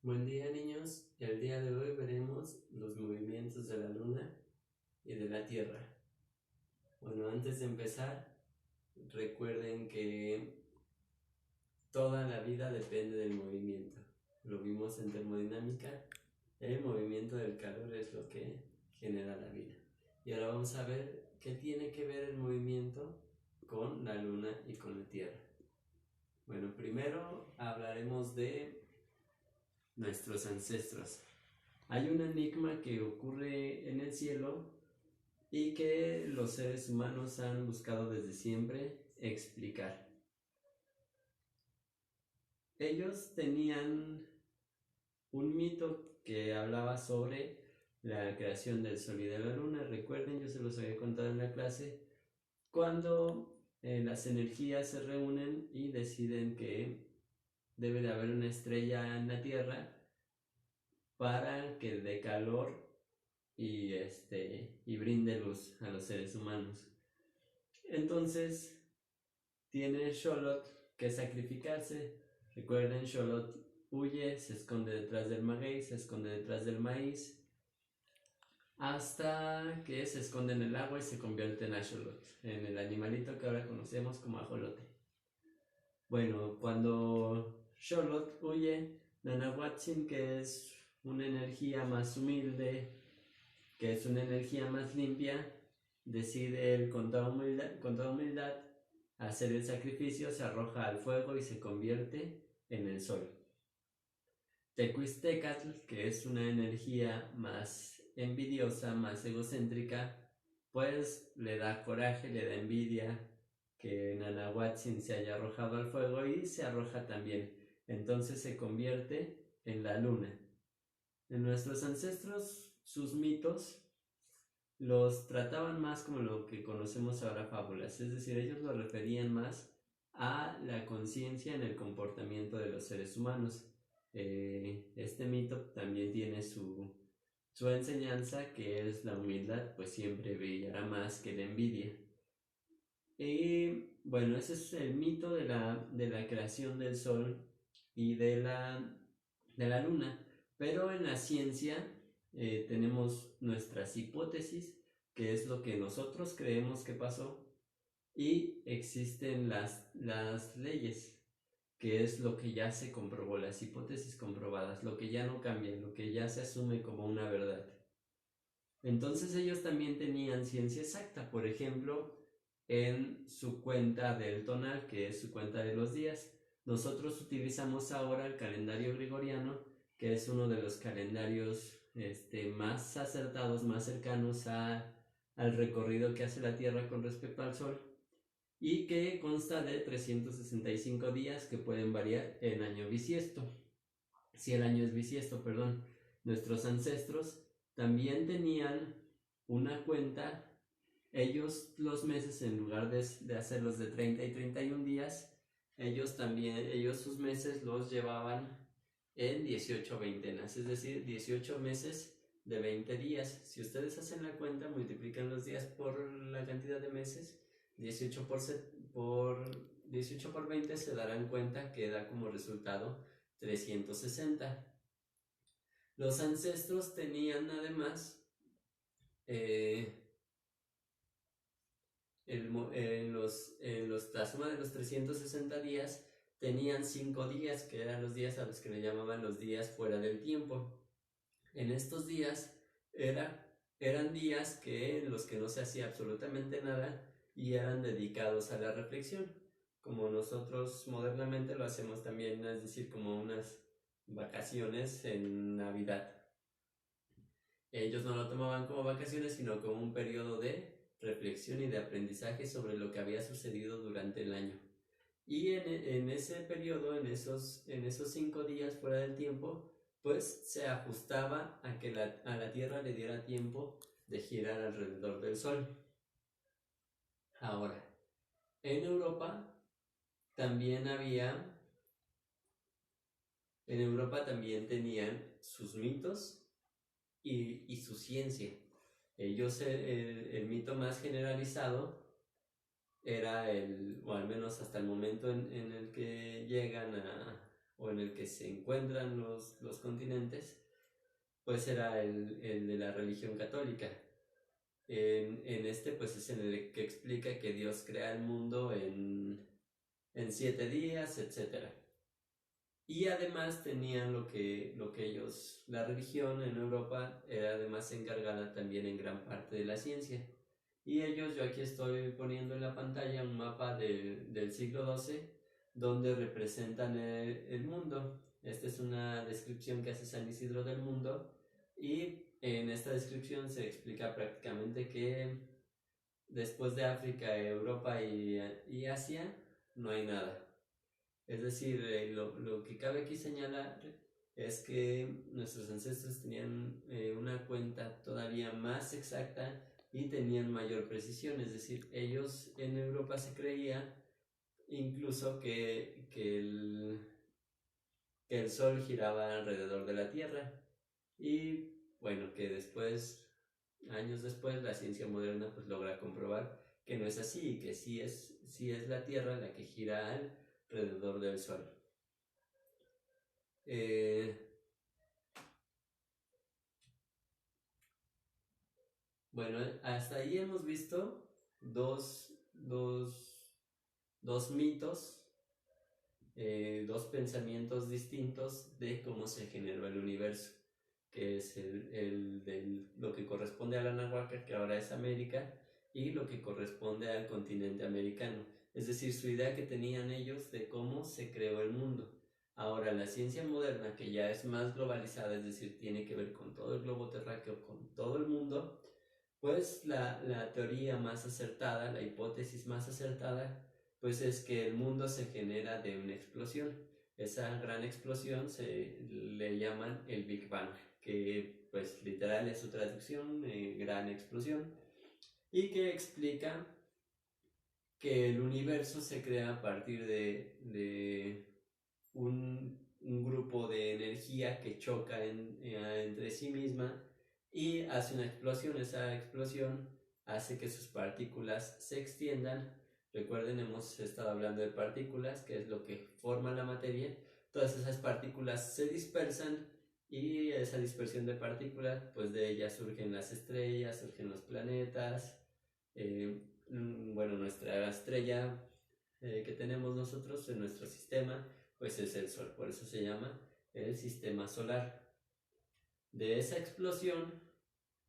Buen día, niños. El día de hoy veremos los movimientos de la luna y de la tierra. Bueno, antes de empezar, recuerden que toda la vida depende del movimiento. Lo vimos en termodinámica. El movimiento del calor es lo que genera la vida. Y ahora vamos a ver qué tiene que ver el movimiento con la luna y con la tierra. Bueno, primero hablaremos de nuestros ancestros. Hay un enigma que ocurre en el cielo y que los seres humanos han buscado desde siempre explicar. Ellos tenían un mito que hablaba sobre la creación del sol y de la luna. Recuerden, yo se los había contado en la clase, cuando las energías se reúnen y deciden que debe de haber una estrella en la Tierra para que dé calor y brinde luz a los seres humanos. Entonces tiene Xolotl que sacrificarse. Recuerden, Xolotl huye, se esconde detrás del maguey, se esconde detrás del maíz, hasta que se esconde en el agua y se convierte en Axolotl, en el animalito que ahora conocemos como ajolote. Bueno, cuando Xolotl huye, Nanahuatzin, que es una energía más humilde, que es una energía más limpia, decide él con toda humildad hacer el sacrificio, se arroja al fuego y se convierte en el sol. Tecuixtecatl, que es una energía más envidiosa, más egocéntrica, pues le da coraje, le da envidia que Nanahuatzin se haya arrojado al fuego y se arroja también. Entonces se convierte en la luna. En nuestros ancestros, sus mitos los trataban más como lo que conocemos ahora fábulas, es decir, ellos lo referían más a la conciencia en el comportamiento de los seres humanos. Este mito también tiene su enseñanza, que es la humildad, pues siempre brillará más que la envidia. Y bueno, ese es el mito de la creación del sol y de la luna. Pero en la ciencia tenemos nuestras hipótesis, que es lo que nosotros creemos que pasó, y existen las leyes, que es lo que ya se comprobó, las hipótesis comprobadas, lo que ya no cambia, lo que ya se asume como una verdad. Entonces ellos también tenían ciencia exacta, por ejemplo, en su cuenta del tonal, que es su cuenta de los días. Nosotros utilizamos ahora el calendario gregoriano, que es uno de los calendarios más acertados, más cercanos al recorrido que hace la Tierra con respecto al Sol, y que consta de 365 días que pueden variar en año bisiesto. Si el año es bisiesto, perdón. Nuestros ancestros también tenían una cuenta. Ellos los meses, en lugar de hacerlos de 30 y 31 días, ellos sus meses los llevaban en 18 veintenas, es decir, 18 meses de 20 días. Si ustedes hacen la cuenta, multiplican los días por la cantidad de meses, 18 por 20, se darán cuenta que da como resultado 360. Los ancestros tenían además la suma de los 360 días, tenían 5 días, que eran los días a los que le llamaban los días fuera del tiempo. En estos días eran días en los que no se hacía absolutamente nada y eran dedicados a la reflexión, como nosotros modernamente lo hacemos también, es decir, como unas vacaciones en Navidad. Ellos no lo tomaban como vacaciones, sino como un periodo de reflexión y de aprendizaje sobre lo que había sucedido durante el año. Y en ese periodo, en esos 5 días fuera del tiempo, pues se ajustaba a que a la Tierra le diera tiempo de girar alrededor del Sol. Ahora, en Europa también tenían sus mitos y su ciencia. Ellos, el mito más generalizado era o al menos hasta el momento en el que llegan o en el que se encuentran los continentes, pues era el de la religión católica. En este pues es en el que explica que Dios crea el mundo en 7 días, etc. Y además tenían lo que ellos, la religión en Europa era además encargada también en gran parte de la ciencia. Y ellos, yo aquí estoy poniendo en la pantalla un mapa del siglo XII donde representan el mundo. Esta es una descripción que hace San Isidro del mundo y en esta descripción se explica prácticamente que después de África, Europa y Asia no hay nada. Es decir, lo que cabe aquí señalar es que nuestros ancestros tenían una cuenta todavía más exacta y tenían mayor precisión. Es decir, ellos en Europa se creía incluso que el Sol giraba alrededor de la Tierra. Y bueno, que después, años después, la ciencia moderna pues logra comprobar que no es así y que sí es la Tierra la que gira alrededor del Sol. Bueno, hasta ahí hemos visto dos mitos, dos pensamientos distintos de cómo se generó el universo, que es el de lo que corresponde a la Anahuaca, que ahora es América, y lo que corresponde al continente americano. Es decir, su idea que tenían ellos de cómo se creó el mundo. Ahora, la ciencia moderna, que ya es más globalizada, es decir, tiene que ver con todo el globo terráqueo, con todo el mundo, pues la teoría más acertada, la hipótesis más acertada, pues es que el mundo se genera de una explosión. Esa gran explosión se le llaman el Big Bang, que pues literal es su traducción, gran explosión, y que explica que el universo se crea a partir de un grupo de energía que choca entre sí misma y hace una explosión. Esa explosión hace que sus partículas se extiendan. Recuerden, hemos estado hablando de partículas, que es lo que forma la materia. Todas esas partículas se dispersan y esa dispersión de partículas, pues de ellas surgen las estrellas, surgen los planetas. Bueno, nuestra estrella que tenemos nosotros en nuestro sistema, pues es el Sol, por eso se llama el sistema solar. De esa explosión,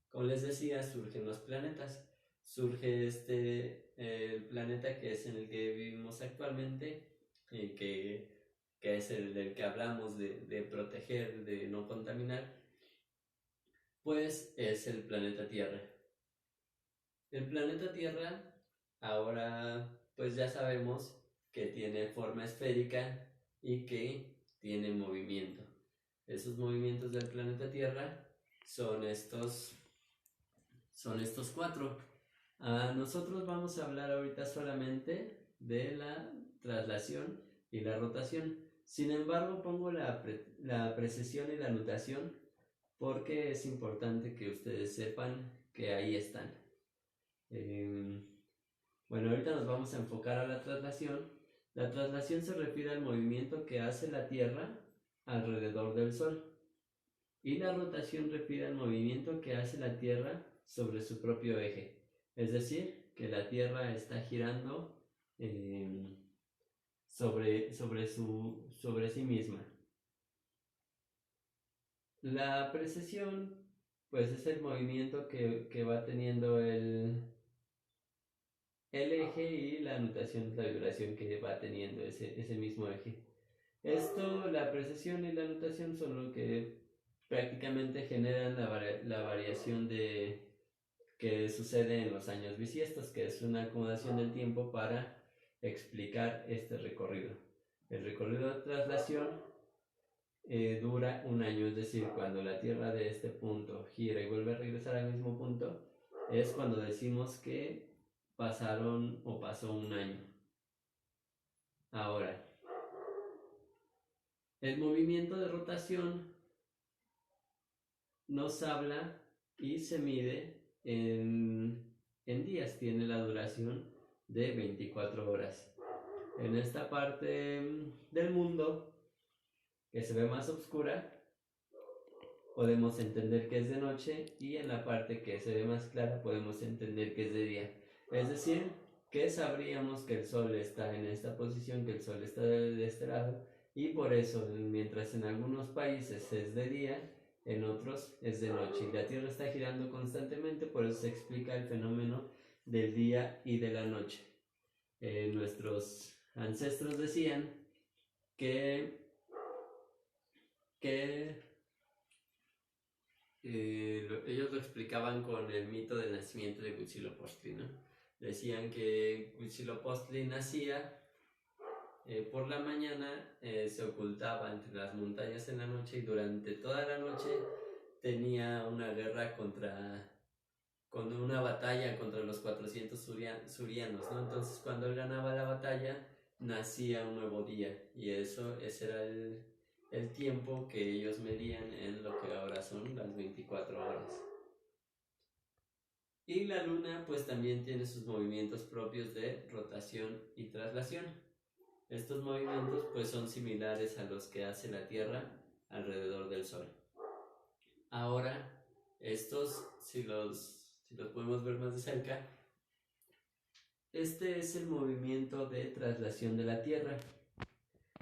como les decía, surgen los planetas. Surge el planeta que es en el que vivimos actualmente, que es el del que hablamos de proteger, de no contaminar, pues es el planeta Tierra. El planeta Tierra ahora pues ya sabemos que tiene forma esférica y que tiene movimiento. Esos movimientos del planeta Tierra son estos cuatro. Nosotros vamos a hablar ahorita solamente de la traslación y la rotación. Sin embargo, pongo la precesión y la nutación porque es importante que ustedes sepan que ahí están. Bueno, ahorita nos vamos a enfocar a la traslación. La traslación se refiere al movimiento que hace la Tierra alrededor del Sol. Y la rotación refiere al movimiento que hace la Tierra sobre su propio eje. Es decir, que la Tierra está girando sobre sí misma. La precesión, pues es el movimiento que va teniendo el eje, y la nutación es la vibración que va teniendo ese mismo eje. La precesión y la nutación son lo que prácticamente generan la variación que sucede en los años bisiestos, que es una acomodación del tiempo para explicar este recorrido. El recorrido de traslación dura un año, es decir, cuando la Tierra de este punto gira y vuelve a regresar al mismo punto, es cuando decimos que pasaron o pasó un año. Ahora, el movimiento de rotación nos habla y se mide en días, tiene la duración de 24 horas. En esta parte del mundo que se ve más oscura, podemos entender que es de noche, y en la parte que se ve más clara podemos entender que es de día. Es decir, que sabríamos que el Sol está en esta posición, que el Sol está de este lado, y por eso, mientras en algunos países es de día, en otros es de noche. Y la Tierra está girando constantemente, por eso se explica el fenómeno del día y de la noche. Nuestros ancestros decían que ellos lo explicaban con el mito del nacimiento de Huitzilopochtli, ¿no? Decían que Huitzilopochtli nacía por la mañana, se ocultaba entre las montañas en la noche, y durante toda la noche tenía una guerra con una batalla contra los 400 surianos, ¿no? Entonces, cuando él ganaba la batalla, nacía un nuevo día, y ese era el tiempo que ellos medían en lo que ahora son las 24 horas. Y la luna pues también tiene sus movimientos propios de rotación y traslación. Estos movimientos pues son similares a los que hace la Tierra alrededor del Sol. Ahora, estos, si los podemos ver más de cerca, este es el movimiento de traslación de la Tierra.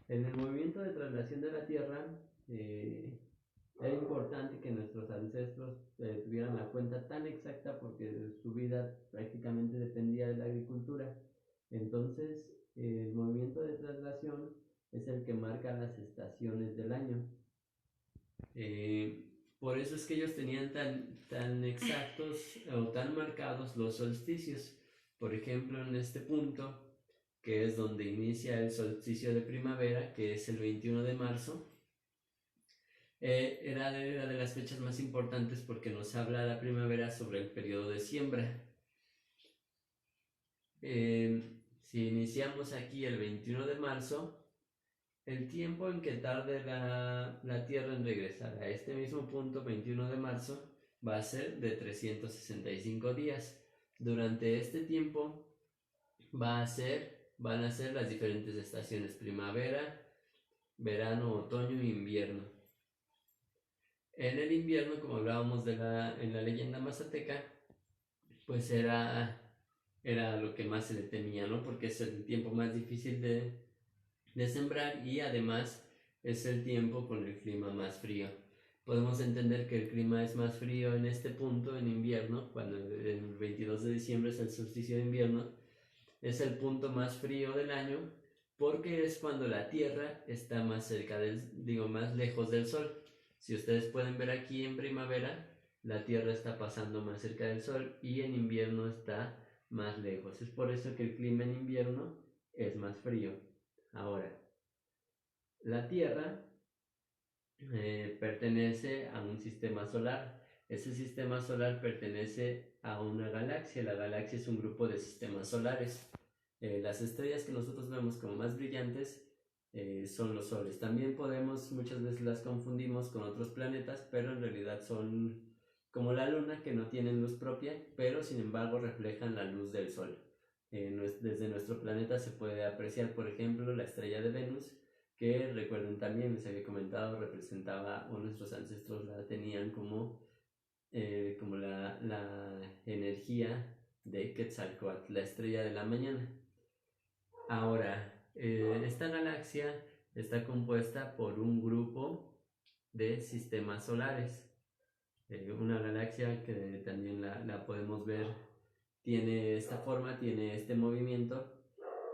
En el movimiento de traslación de la Tierra, era importante que nuestros ancestros tuvieran la cuenta tan exacta, porque su vida prácticamente dependía de la agricultura. Entonces, el movimiento de traslación es el que marca las estaciones del año. Por eso es que ellos tenían tan exactos o tan marcados los solsticios. Por ejemplo, en este punto, que es donde inicia el solsticio de primavera, que es el 21 de marzo, era de las fechas más importantes, porque nos habla la primavera sobre el periodo de siembra. Si iniciamos aquí el 21 de marzo, el tiempo en que tarde la Tierra en regresar a este mismo punto, 21 de marzo, va a ser de 365 días. Durante este tiempo van a ser las diferentes estaciones: primavera, verano, otoño e invierno. En el invierno, como hablábamos en la leyenda mazateca, pues era lo que más se le temía, ¿no? Porque es el tiempo más difícil de sembrar, y además es el tiempo con el clima más frío. Podemos entender que el clima es más frío en este punto, en invierno, cuando el 22 de diciembre es el solsticio de invierno. Es el punto más frío del año, porque es cuando la Tierra está más más lejos del Sol. Si ustedes pueden ver aquí, en primavera la Tierra está pasando más cerca del Sol, y en invierno está más lejos. Es por eso que el clima en invierno es más frío. Ahora, la Tierra pertenece a un sistema solar. Ese sistema solar pertenece a una galaxia. La galaxia es un grupo de sistemas solares. Las estrellas que nosotros vemos como más brillantes son los soles. También muchas veces las confundimos con otros planetas, pero en realidad son como la luna, que no tienen luz propia, pero sin embargo reflejan la luz del sol. Desde nuestro planeta se puede apreciar, por ejemplo, la estrella de Venus, que recuerden también, les había comentado, representaba, o nuestros ancestros la tenían como la energía de Quetzalcóatl, la estrella de la mañana. Ahora, esta galaxia está compuesta por un grupo de sistemas solares. Una galaxia que también la podemos ver, tiene esta forma, tiene este movimiento.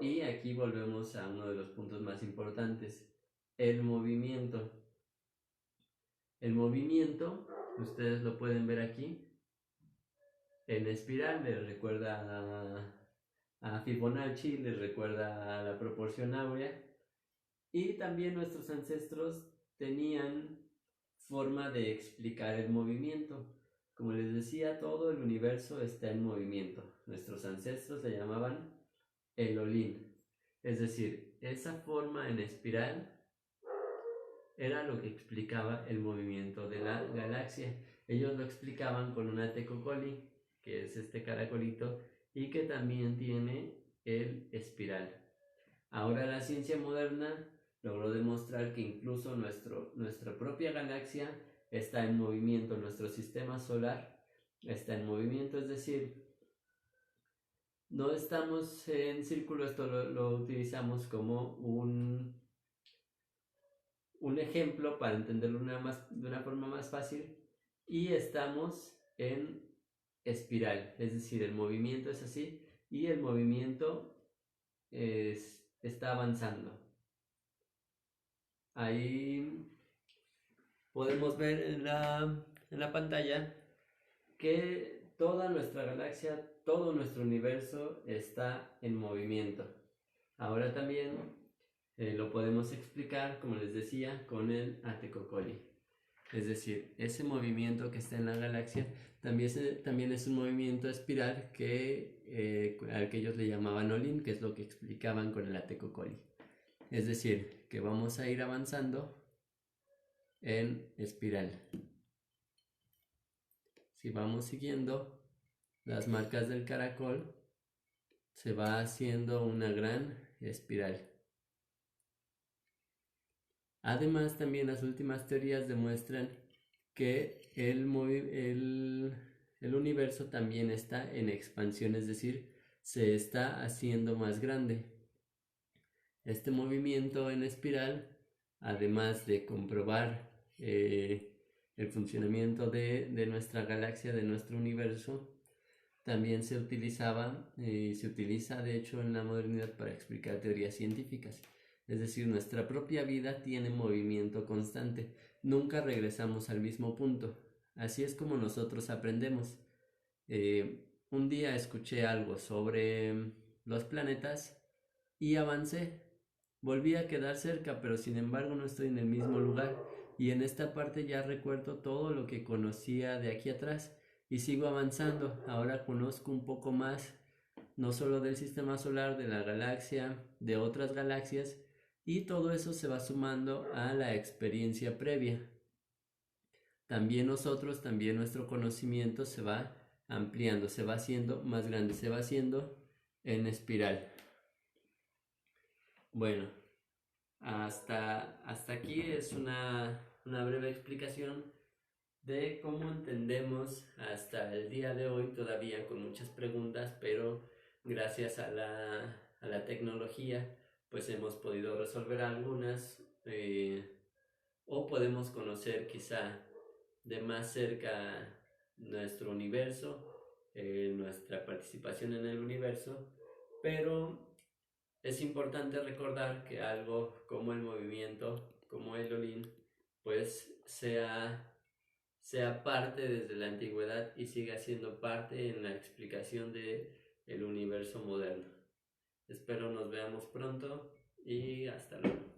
Y aquí volvemos a uno de los puntos más importantes: el movimiento. El movimiento, ustedes lo pueden ver aquí, en espiral. Les recuerda a Fibonacci, les recuerda a la proporción áurea. Y también nuestros ancestros tenían forma de explicar el movimiento. Como les decía, todo el universo está en movimiento. Nuestros ancestros le llamaban el Olin. Es decir, esa forma en espiral era lo que explicaba el movimiento de la galaxia. Ellos lo explicaban con una tecocoli, que es este caracolito, y que también tiene el espiral. Ahora la ciencia moderna logró demostrar que incluso nuestra propia galaxia está en movimiento, nuestro sistema solar está en movimiento, es decir, no estamos en círculo. Esto lo utilizamos como un ejemplo para entenderlo de una forma más fácil, y estamos en espiral, es decir, el movimiento es así y el movimiento está avanzando. Ahí podemos ver en la pantalla que toda nuestra galaxia, todo nuestro universo está en movimiento. Ahora también lo podemos explicar, como les decía, con el Ateco-Coli. Es decir, ese movimiento que está en la galaxia también es un movimiento espiral al que ellos le llamaban Olin, que es lo que explicaban con el Ateco-Coli. Es decir, que vamos a ir avanzando en espiral. Si vamos siguiendo las marcas del caracol, se va haciendo una gran espiral. Además, también las últimas teorías demuestran que el universo también está en expansión, es decir, se está haciendo más grande. Este movimiento en espiral, además de comprobar el funcionamiento de nuestra galaxia, de nuestro universo, también se utilizaba y se utiliza de hecho en la modernidad para explicar teorías científicas. Es decir, nuestra propia vida tiene movimiento constante, nunca regresamos al mismo punto. Así es como nosotros aprendemos. Un día escuché algo sobre los planetas y avancé. Volví a quedar cerca, pero sin embargo no estoy en el mismo lugar. Y en esta parte ya recuerdo todo lo que conocía de aquí atrás y sigo avanzando. Ahora conozco un poco más, no solo del sistema solar, de la galaxia, de otras galaxias, y todo eso se va sumando a la experiencia previa. También nuestro conocimiento se va ampliando, se va haciendo más grande, se va haciendo en espiral. Bueno, hasta aquí es una breve explicación de cómo entendemos hasta el día de hoy, todavía con muchas preguntas, pero gracias a la tecnología pues hemos podido resolver algunas, o podemos conocer quizá de más cerca nuestro universo, nuestra participación en el universo, pero es importante recordar que algo como el movimiento, como el Olin, pues sea parte desde la antigüedad y siga siendo parte en la explicación del universo moderno. Espero nos veamos pronto y hasta luego.